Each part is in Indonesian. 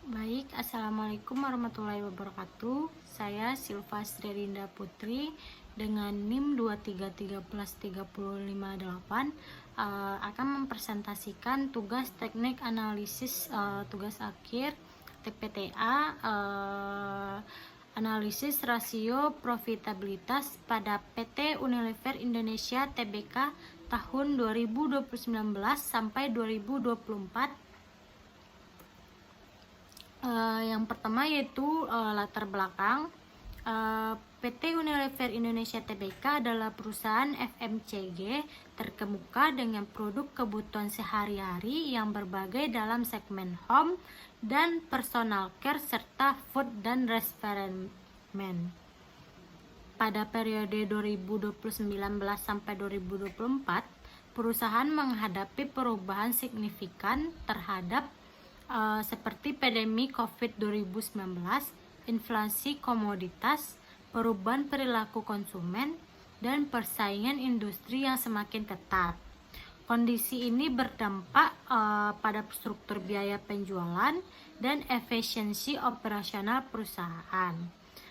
Baik, Assalamualaikum warahmatullahi wabarakatuh. Saya Silva Sririnda Putri dengan NIM 2331358 akan mempresentasikan tugas teknik analisis tugas akhir TPTA analisis rasio profitabilitas pada PT Unilever Indonesia Tbk tahun 2019 sampai 2024. Yang pertama yaitu latar belakang. PT Unilever Indonesia Tbk adalah perusahaan FMCG terkemuka dengan produk kebutuhan sehari-hari yang berbagai dalam segmen home dan personal care serta food dan refreshment. Pada periode 2019 sampai 2024, perusahaan menghadapi perubahan signifikan terhadap seperti pandemi COVID 2019, inflasi komoditas, perubahan perilaku konsumen, dan persaingan industri yang semakin ketat. Kondisi ini berdampak pada struktur biaya penjualan dan efisiensi operasional perusahaan.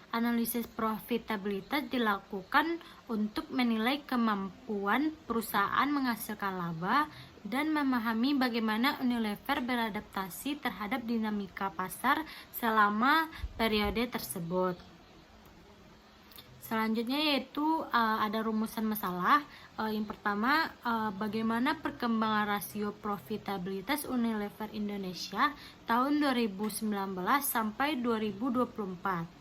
Analisis profitabilitas dilakukan untuk menilai kemampuan perusahaan menghasilkan laba dan memahami bagaimana Unilever beradaptasi terhadap dinamika pasar selama periode tersebut. Selanjutnya yaitu ada rumusan masalah. Yang pertama, bagaimana perkembangan rasio profitabilitas Unilever Indonesia tahun 2019 sampai 2024.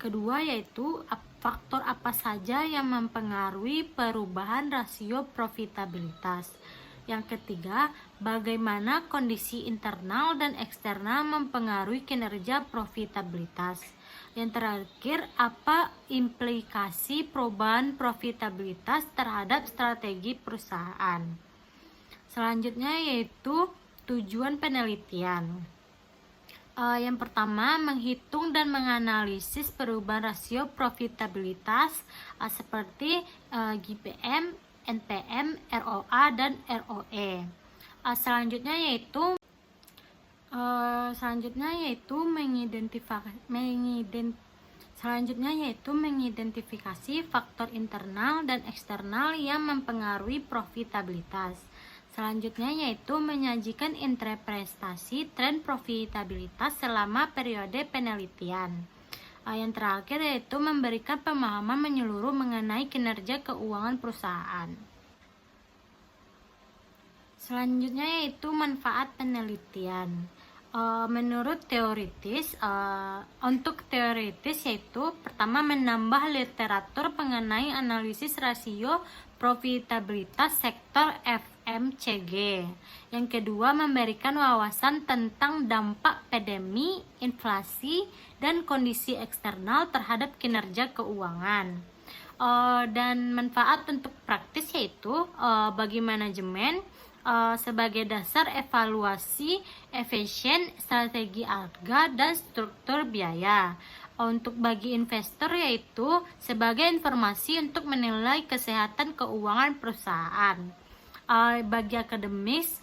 Kedua yaitu faktor apa saja yang mempengaruhi perubahan rasio profitabilitas. Yang ketiga, bagaimana kondisi internal dan eksternal mempengaruhi kinerja profitabilitas. Yang terakhir, apa implikasi perubahan profitabilitas terhadap strategi perusahaan. Selanjutnya yaitu tujuan penelitian. Yang pertama, menghitung dan menganalisis perubahan rasio profitabilitas seperti GPM, NPM, ROA, dan ROE. Selanjutnya yaitu mengidentifikasi faktor internal dan eksternal yang mempengaruhi profitabilitas. Selanjutnya yaitu menyajikan interpretasi tren profitabilitas selama periode penelitian. Yang terakhir yaitu memberikan pemahaman menyeluruh mengenai kinerja keuangan perusahaan. Selanjutnya yaitu manfaat penelitian. Menurut teoritis, untuk teoritis yaitu pertama menambah literatur mengenai analisis rasio profitabilitas sektor FMCG. Yang kedua, memberikan wawasan tentang dampak pandemi, inflasi, dan kondisi eksternal terhadap kinerja keuangan. Dan manfaat untuk praktis yaitu bagi manajemen sebagai dasar evaluasi efisien strategi harga dan struktur biaya. Untuk bagi investor yaitu sebagai informasi untuk menilai kesehatan keuangan perusahaan. Bagi akademis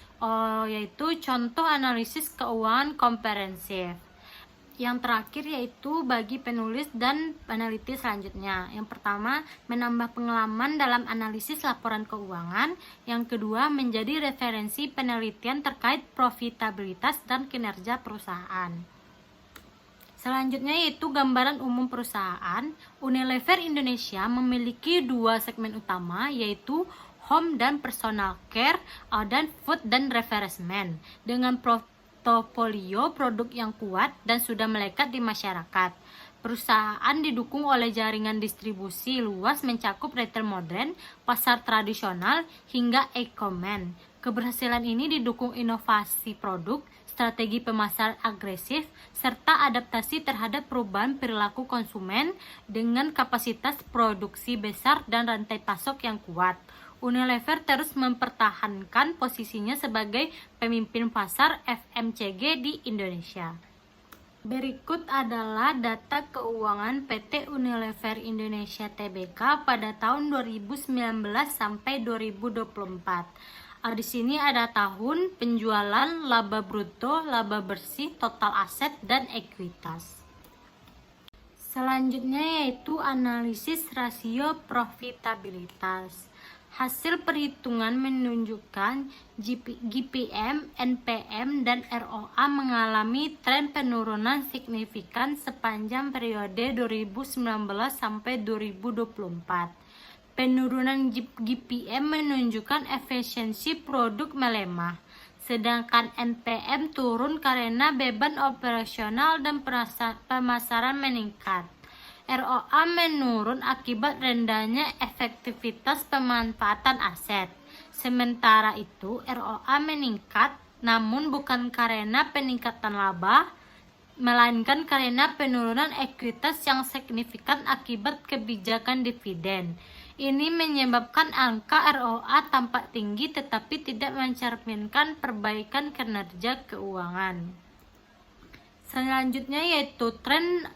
yaitu contoh analisis keuangan komprehensif. Yang terakhir yaitu bagi penulis dan peneliti selanjutnya. Yang pertama, menambah pengalaman dalam analisis laporan keuangan. Yang kedua, menjadi referensi penelitian terkait profitabilitas dan kinerja perusahaan. Selanjutnya yaitu gambaran umum perusahaan. Unilever Indonesia memiliki dua segmen utama yaitu home dan personal care dan food dan refreshment dengan portofolio produk yang kuat dan sudah melekat di masyarakat. Perusahaan didukung oleh jaringan distribusi luas mencakup retail modern, pasar tradisional, hingga e-commerce. Keberhasilan ini didukung inovasi produk, strategi pemasaran agresif, serta adaptasi terhadap perubahan perilaku konsumen dengan kapasitas produksi besar dan rantai pasok yang kuat. Unilever terus mempertahankan posisinya sebagai pemimpin pasar FMCG di Indonesia. Berikut adalah data keuangan PT Unilever Indonesia Tbk pada tahun 2019 sampai 2024. Di sini ada tahun, penjualan, laba bruto, laba bersih, total aset, dan ekuitas. Selanjutnya yaitu analisis rasio profitabilitas. Hasil perhitungan menunjukkan GPM, NPM, dan ROA mengalami tren penurunan signifikan sepanjang periode 2019 sampai 2024. Penurunan GPM menunjukkan efisiensi produk melemah, sedangkan NPM turun karena beban operasional dan pemasaran meningkat. ROA menurun akibat rendahnya efektivitas pemanfaatan aset. Sementara itu, ROA meningkat namun bukan karena peningkatan laba, melainkan karena penurunan ekuitas yang signifikan akibat kebijakan dividen. Ini menyebabkan angka ROA tampak tinggi tetapi tidak mencerminkan perbaikan kinerja keuangan. Selanjutnya yaitu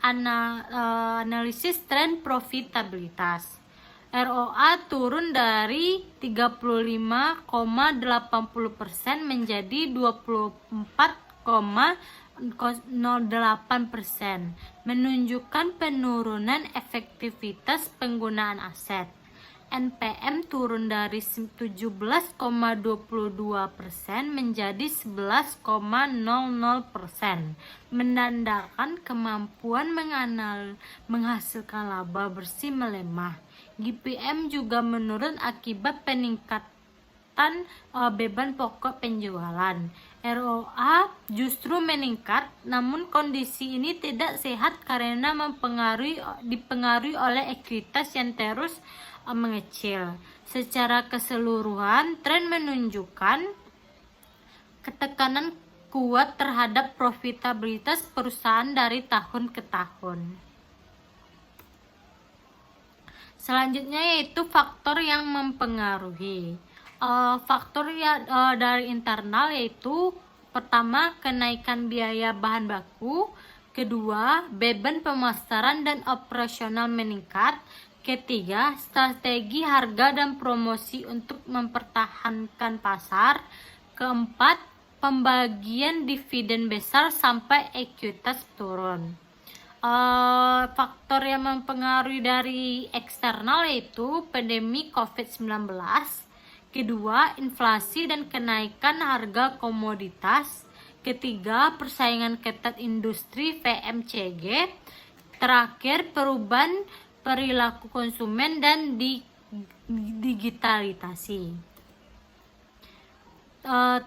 analisis tren profitabilitas. ROA turun dari 35,80% menjadi 24,08%, menunjukkan penurunan efektivitas penggunaan aset. NPM turun dari 17,22% menjadi 11,00%, menandakan kemampuan menghasilkan laba bersih melemah. GPM juga menurun akibat peningkatan beban pokok penjualan. ROA justru meningkat, namun kondisi ini tidak sehat karena dipengaruhi oleh ekuitas yang terus mengecil. Secara keseluruhan, tren menunjukkan ketekanan kuat terhadap profitabilitas perusahaan dari tahun ke tahun. Selanjutnya yaitu faktor yang mempengaruhi. Faktor dari internal yaitu pertama, kenaikan biaya bahan baku, kedua, beban pemasaran dan operasional meningkat, ketiga, strategi harga dan promosi untuk mempertahankan pasar, keempat, pembagian dividen besar sampai ekuitas turun. Faktor yang mempengaruhi dari eksternal yaitu pandemi COVID-19, kedua, inflasi dan kenaikan harga komoditas, ketiga, persaingan ketat industri VMCG, terakhir, perubahan perilaku konsumen dan digitalisasi.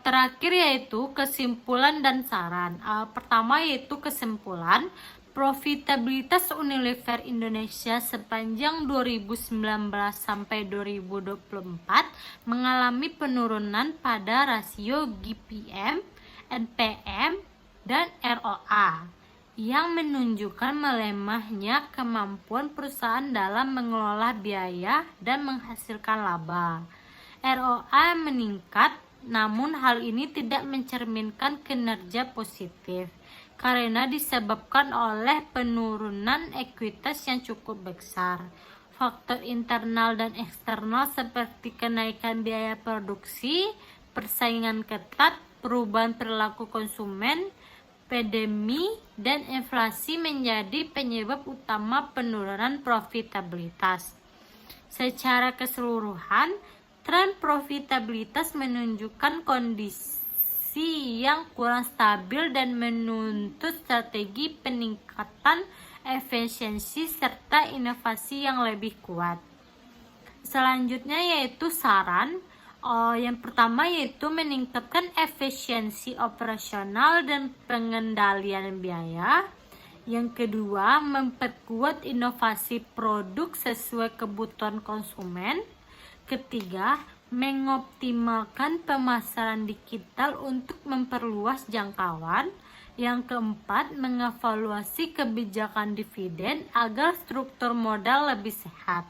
Terakhir yaitu kesimpulan dan saran. Pertama yaitu kesimpulan, profitabilitas Unilever Indonesia sepanjang 2019 sampai 2024 mengalami penurunan pada rasio GPM, NPM, dan ROA yang menunjukkan melemahnya kemampuan perusahaan dalam mengelola biaya dan menghasilkan laba. ROA meningkat, namun hal ini tidak mencerminkan kinerja positif karena disebabkan oleh penurunan ekuitas yang cukup besar. Faktor internal dan eksternal seperti kenaikan biaya produksi, persaingan ketat, perubahan perilaku konsumen, pandemi, dan inflasi menjadi penyebab utama penurunan profitabilitas. Secara keseluruhan, tren profitabilitas menunjukkan kondisi yang kurang stabil dan menuntut strategi peningkatan efisiensi serta inovasi yang lebih kuat. Selanjutnya yaitu saran. Yang pertama yaitu meningkatkan efisiensi operasional dan pengendalian biaya. Yang kedua, memperkuat inovasi produk sesuai kebutuhan konsumen. Ketiga, mengoptimalkan pemasaran digital untuk memperluas jangkauan. Yang keempat, mengevaluasi kebijakan dividen agar struktur modal lebih sehat.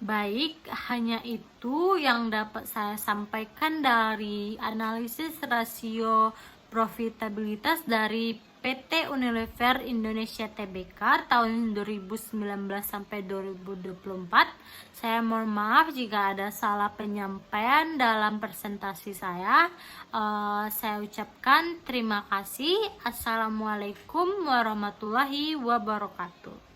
Baik, hanya itu yang dapat saya sampaikan dari analisis rasio profitabilitas dari PT Unilever Indonesia Tbk tahun 2019 sampai 2024. Saya mohon maaf jika ada salah penyampaian dalam presentasi saya. Saya ucapkan terima kasih. Assalamualaikum warahmatullahi wabarakatuh.